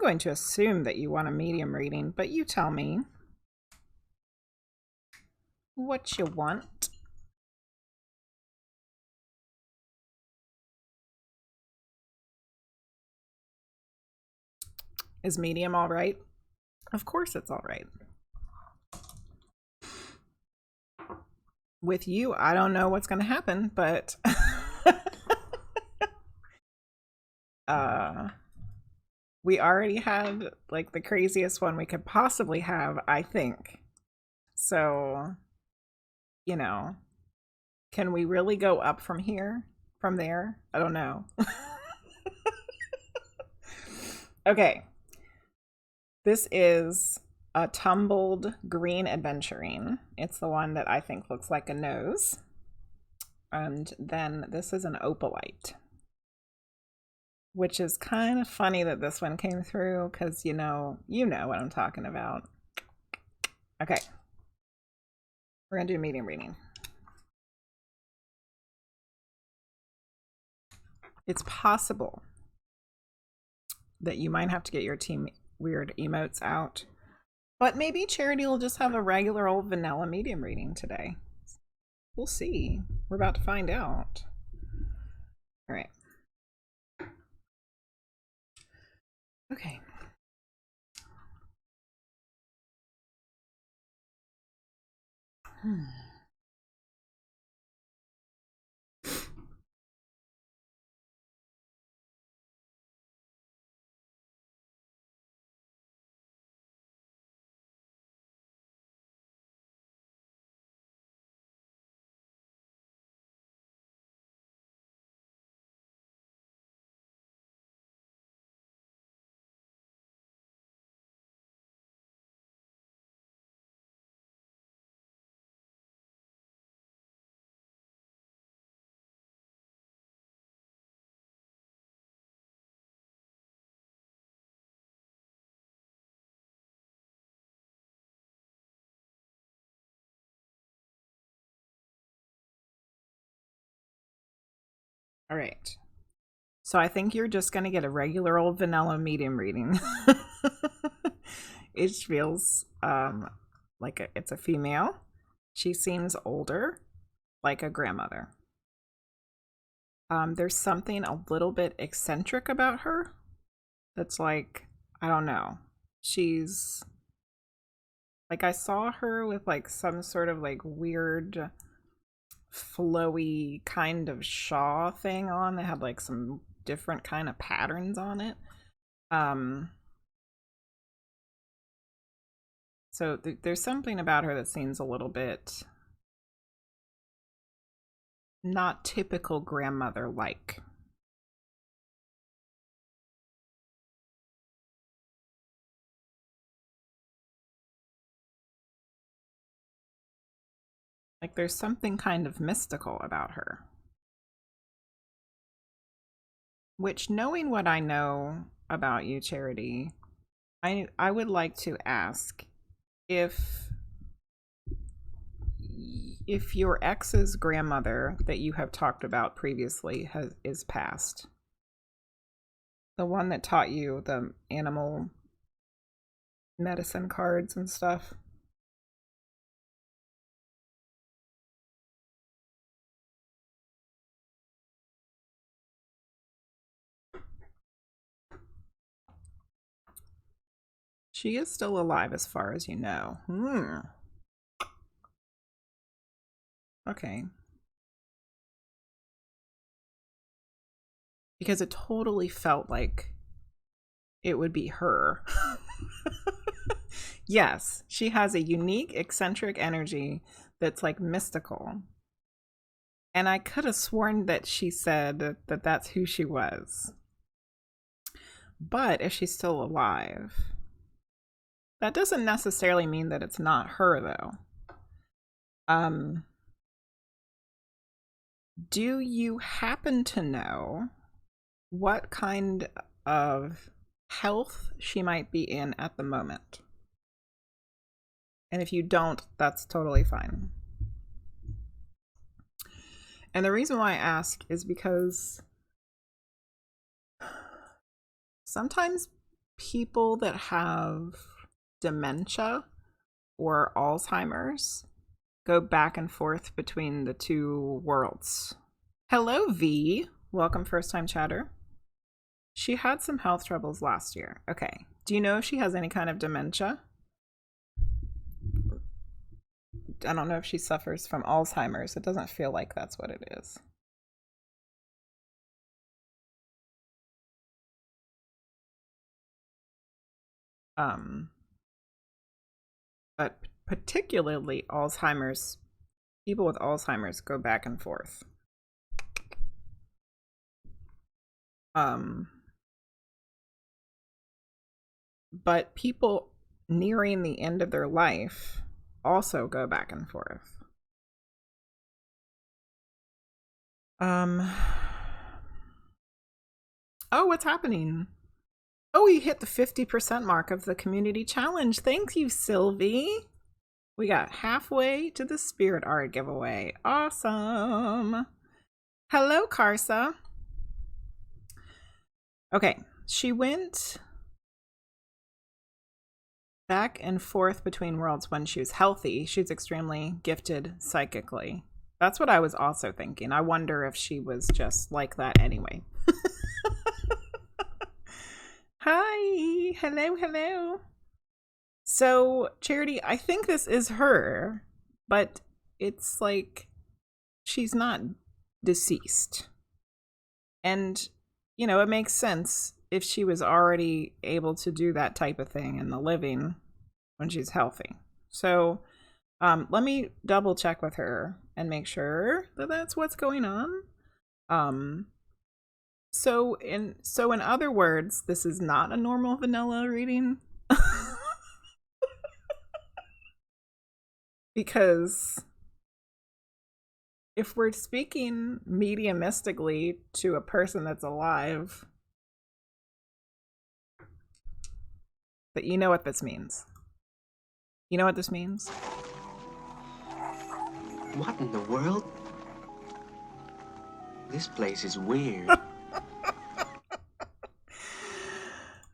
going to assume that you want a medium reading, but you tell me what you want. Is medium all right? Of course it's all right. With you, I don't know what's going to happen, but we already had like the craziest one we could possibly have, I think. So, you know, can we really go up from here? From there? I don't know. Okay. This is a tumbled green adventurine. It's the one that I think looks like a nose. And then this is an opalite, which is kind of funny that this one came through because you know what I'm talking about. Okay. We're gonna do medium reading. It's possible that you might have to get your team weird emotes out, but maybe Charity will just have a regular old vanilla medium reading today. We'll see. We're about to find out. All right. Okay. All right. So I think you're just going to get a regular old vanilla medium reading. It feels like it's a female. She seems older, like a grandmother. There's something a little bit eccentric about her that's like, I don't know. She's like, I saw her with like some sort of like weird flowy kind of shawl thing on that had like some different kind of patterns on it. So there's something about her that seems a little bit not typical grandmother like. Like there's something kind of mystical about her. Which, knowing what I know about you, Charity, I would like to ask if your ex's grandmother that you have talked about previously is passed. The one that taught you the animal medicine cards and stuff. She is still alive as far as you know. Okay. Because it totally felt like it would be her. Yes, she has a unique, eccentric energy that's like mystical. And I could have sworn that she said that that's who she was. But if she's still alive, that doesn't necessarily mean that it's not her, though. Do you happen to know what kind of health she might be in at the moment? And if you don't, that's totally fine. And the reason why I ask is because sometimes people that have dementia or Alzheimer's go back and forth between the two worlds. Hello, V. Welcome, first time chatter. She had some health troubles last year. Okay. Do you know if she has any kind of dementia? I don't know if she suffers from Alzheimer's. It doesn't feel like that's what it is. But particularly Alzheimer's, people with Alzheimer's go back and forth. But people nearing the end of their life also go back and forth. Oh, what's happening? Oh, we hit the 50% mark of the community challenge. Thank you, Sylvie. We got halfway to the spirit art giveaway. Awesome. Hello, Karsa. Okay, she went back and forth between worlds when she was healthy. She's extremely gifted psychically. That's what I was also thinking. I wonder if she was just like that anyway. Hi, hello. So, Charity, I think this is her, but it's like she's not deceased. And, you know, it makes sense if she was already able to do that type of thing in the living when she's healthy. So, let me double check with her and make sure that that's what's going on. So in other words, this is not a normal vanilla reading. Because if we're speaking mediumistically to a person that's alive, that you know what this means. You know what this means? What in the world? This place is weird.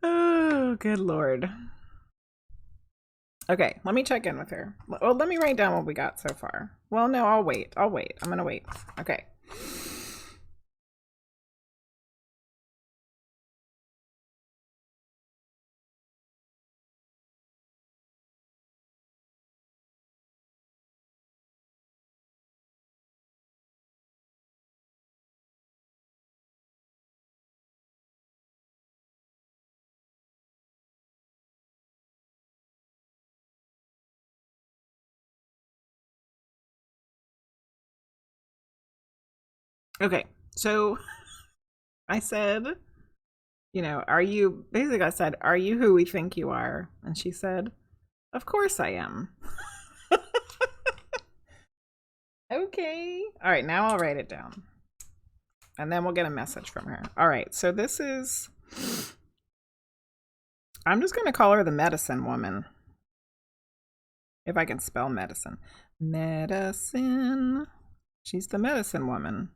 Oh, good Lord. Okay, let me check in with her. Well, let me write down what we got so far. Well, no, I'll wait. I'm gonna wait. Okay. Okay, so I said, you know, are you, basically I said, are you who we think you are? And she said, of course I am. Okay. All right, now I'll write it down. And then we'll get a message from her. All right, so this is, I'm just going to call her the medicine woman. If I can spell medicine. Medicine. She's the medicine woman.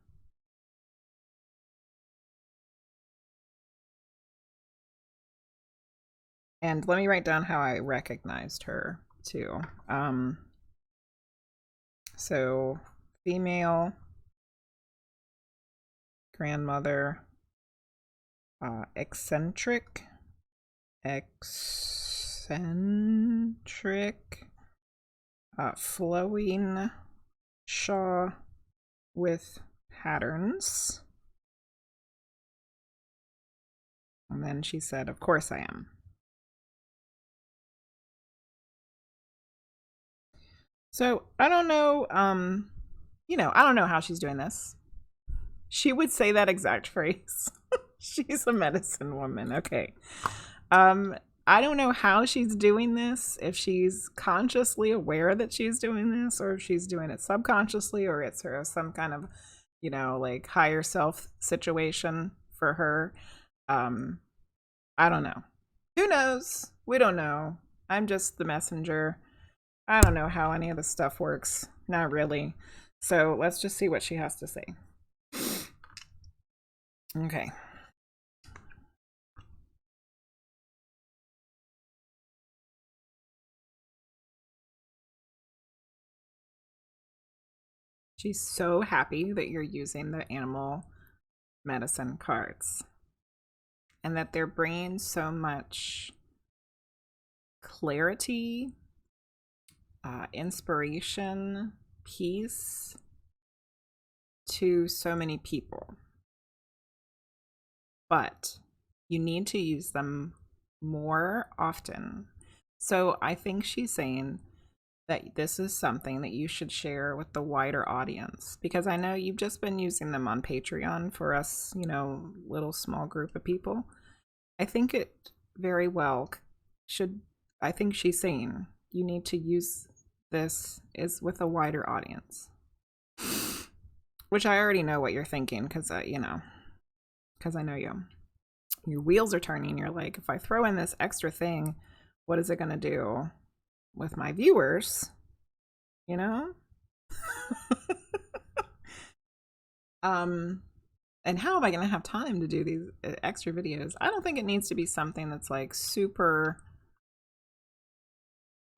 And let me write down how I recognized her too. So female, grandmother, eccentric, flowing shaw with patterns. And then she said, of course I am. So I don't know, you know, I don't know how she's doing this. She would say that exact phrase. She's a medicine woman. Okay. I don't know how she's doing this, if she's consciously aware that she's doing this, or if she's doing it subconsciously, or it's her some kind of, you know, like higher self situation for her. I don't know. Who knows? We don't know. I'm just the messenger. I don't know how any of this stuff works. Not really. So let's just see what she has to say. Okay. She's so happy that you're using the animal medicine cards and that they're bringing so much clarity, inspiration, peace to so many people. But you need to use them more often. So I think she's saying that this is something that you should share with the wider audience, because I know you've just been using them on Patreon for us, you know, little small group of people. I think it very well should, I think she's saying you need to use this is with a wider audience, which I already know what you're thinking, because you know, because I know you. Your wheels are turning. You're like, if I throw in this extra thing, what is it going to do with my viewers? You know? And how am I going to have time to do these extra videos? I don't think it needs to be something that's like super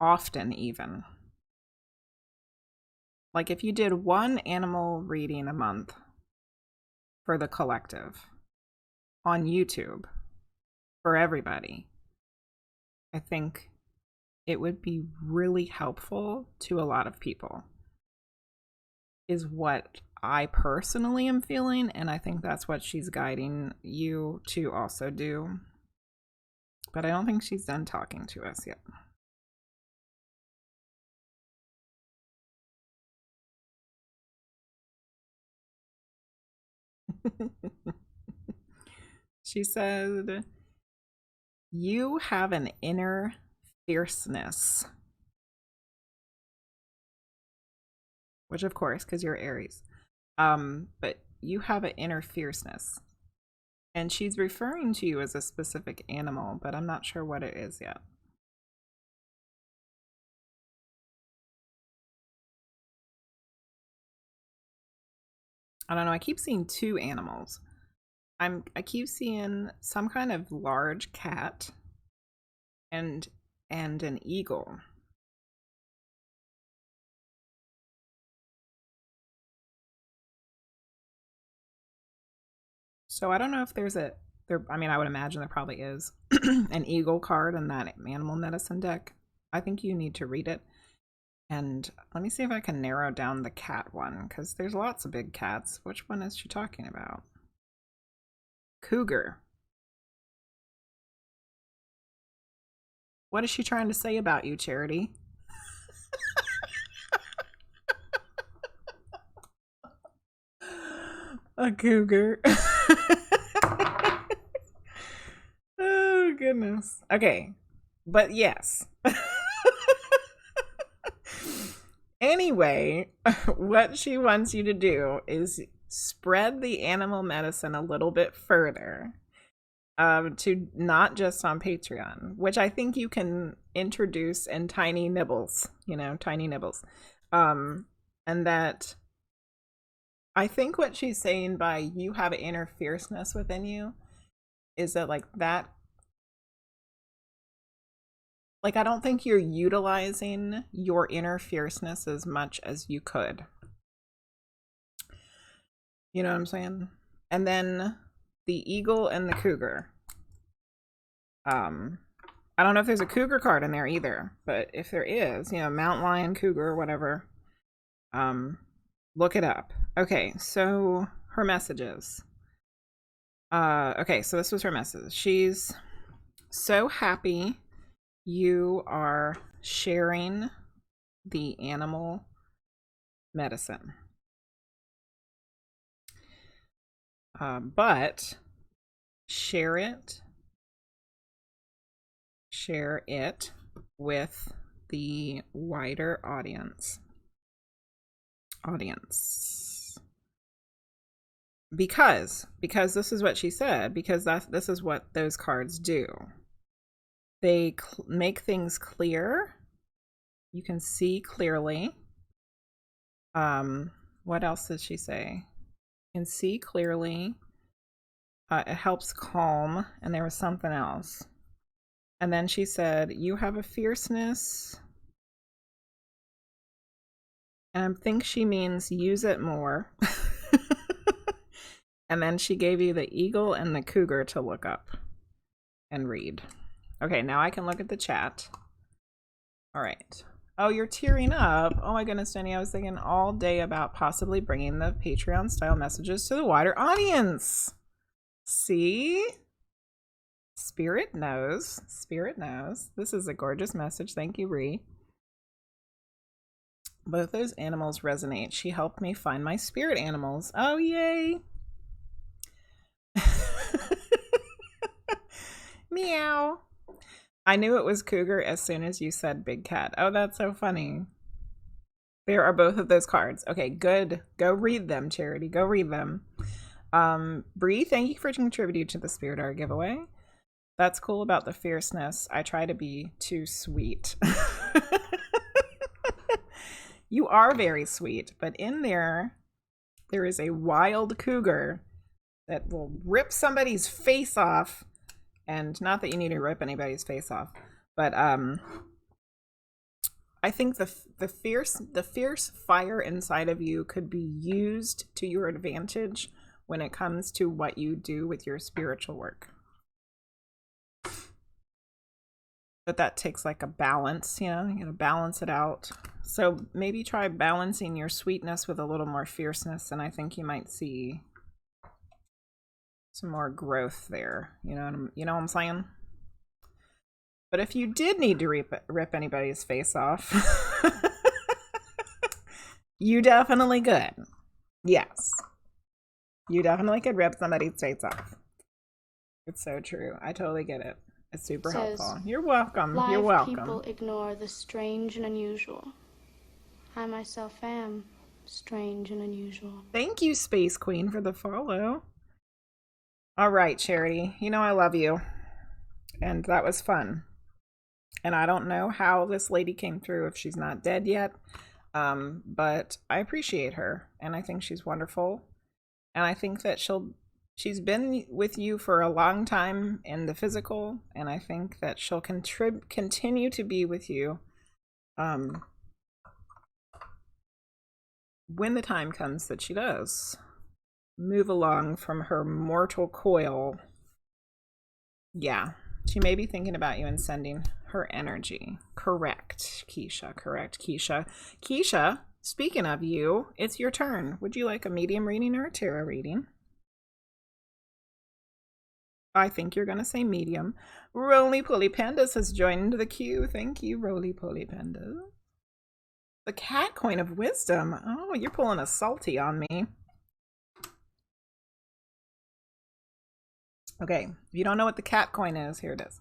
often, even. Like if you did one animal reading a month for the collective on YouTube for everybody, I think it would be really helpful to a lot of people, is what I personally am feeling, and I think that's what she's guiding you to also do. But I don't think she's done talking to us yet. She said, you have an inner fierceness. Which, of course, because you're Aries. But you have an inner fierceness. And she's referring to you as a specific animal, but I'm not sure what it is yet. I don't know. I keep seeing two animals. I keep seeing some kind of large cat and an eagle. So I don't know if there's I mean, I would imagine there probably is an eagle card in that animal medicine deck. I think you need to read it. And let me see if I can narrow down the cat one, because there's lots of big cats. Which one is she talking about? Cougar. What is she trying to say about you, Charity? A cougar. Oh, goodness. Okay. But yes. Anyway, what she wants you to do is spread the animal medicine a little bit further, to not just on Patreon, which I think you can introduce in tiny nibbles, you know, tiny nibbles. And that I think what she's saying by you have an inner fierceness within you is that like I don't think you're utilizing your inner fierceness as much as you could. You know what I'm saying? And then the eagle and the cougar. I don't know if there's a cougar card in there either, but if there is, you know, mountain lion, cougar, whatever, look it up. Okay, so her messages. Okay, so this was her message. She's so happy you are sharing the animal medicine. But share it with the wider audience. Because this is what she said, because this is what those cards do. They make things clear. You can see clearly. What else did she say? You can see clearly. It helps calm, and there was something else. And then she said, you have a fierceness. And I think she means use it more. And then she gave you the eagle and the cougar to look up and read. Okay, now I can look at the chat. All right. Oh, you're tearing up. Oh my goodness, Jenny. I was thinking all day about possibly bringing the Patreon style messages to the wider audience. See? Spirit knows. Spirit knows. This is a gorgeous message. Thank you, Ree. Both those animals resonate. She helped me find my spirit animals. Oh, yay. Meow. I knew it was cougar as soon as you said big cat. Oh, that's so funny. There are both of those cards. Okay, good. Go read them, Charity. Go read them. Bree, thank you for contributing to the Spirit Art giveaway. That's cool about the fierceness. I try to be too sweet. You are very sweet, but in there is a wild cougar that will rip somebody's face off. And not that you need to rip anybody's face off, but I think the fierce fire inside of you could be used to your advantage when it comes to what you do with your spiritual work. But that takes like a balance, you know, you gotta balance it out. So maybe try balancing your sweetness with a little more fierceness, and I think you might see some more growth there. You know what I'm saying? But if you did need to rip anybody's face off, you definitely could. Yes. You definitely could rip somebody's face off. It's so true. I totally get it. It's super helpful. You're welcome. You're welcome. People ignore the strange and unusual. I myself am strange and unusual. Thank you, Space Queen, for the follow. All right, Charity. You know I love you. And that was fun. And I don't know how this lady came through if she's not dead yet. But I appreciate her. And I think she's wonderful. And I think that she's been with you for a long time in the physical. And I think that she'll continue to be with you when the time comes that she does move along from her mortal coil. Yeah, she may be thinking about you and sending her energy. Correct, Keisha. Correct, Keisha. Keisha, speaking of you, it's your turn. Would you like a medium reading or a tarot reading? I think you're going to say medium. Roly Poly Pandas has joined the queue. Thank you, Roly Poly Pandas. The cat coin of wisdom. Oh, you're pulling a salty on me. Okay, if you don't know what the cat coin is, here it is.